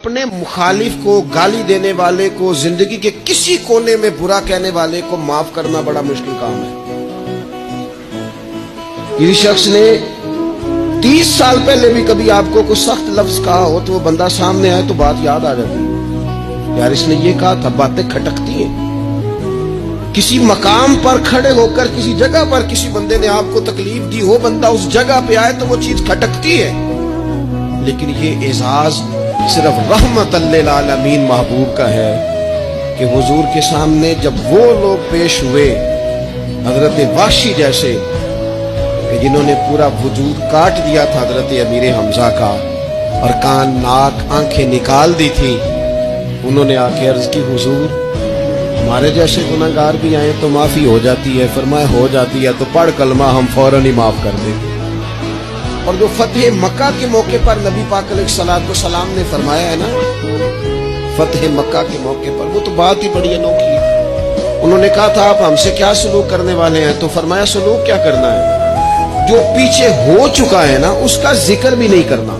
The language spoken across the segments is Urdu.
اپنے مخالف کو، گالی دینے والے کو، زندگی کے کسی کونے میں برا کہنے والے کو معاف کرنا بڑا مشکل کام ہے۔ کسی شخص نے 30 سال پہلے بھی کبھی آپ کو کوئی سخت لفظ کہا ہو تو وہ بندہ سامنے آئے تو بات یاد آ جاتی ہے، یار اس نے یہ کہا تھا۔ باتیں کھٹکتی ہیں۔ کسی مقام پر کھڑے ہو کر کسی جگہ پر کسی بندے نے آپ کو تکلیف دی ہو، بندہ اس جگہ پہ آئے تو وہ چیز کھٹکتی ہے، لیکن یہ اعزاز صرف رحمت للعالمین محبوب کا ہے کہ حضور کے سامنے جب وہ لوگ پیش ہوئے حضرت وحشی جیسے کہ جنہوں نے پورا وجود کاٹ دیا تھا حضرت امیر حمزہ کا اور کان ناک آنکھیں نکال دی تھی، انہوں نے آ کے عرض کی حضور ہمارے جیسے گناہگار بھی آئیں تو معافی ہو جاتی ہے؟ فرمایا ہو جاتی ہے تو پڑھ کلمہ، ہم فوراً ہی معاف کر دیں۔ اور جو فتح مکہ کے موقع پر نبی پاک علیہ الصلوۃ والسلام نے فرمایا ہے نا، فتح مکہ کے موقع پر، وہ تو بات ہی بڑی انوکھی ہے۔ انہوں نے کہا تھا آپ ہم سے کیا سلوک کرنے والے ہیں؟ تو فرمایا سلوک کیا کرنا ہے؟ جو پیچھے ہو چکا ہے نا اس کا ذکر بھی نہیں کرنا،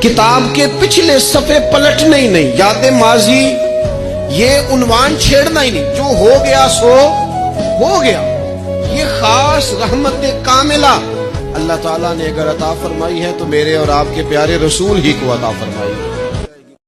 کتاب کے پچھلے صفحے پلٹنے ہی نہیں، یاد ماضی یہ عنوان چھیڑنا ہی نہیں، جو ہو گیا سو ہو گیا۔ یہ خاص رحمت کاملہ اللہ تعالیٰ نے اگر عطا فرمائی ہے تو میرے اور آپ کے پیارے رسول ہی کو عطا فرمائی۔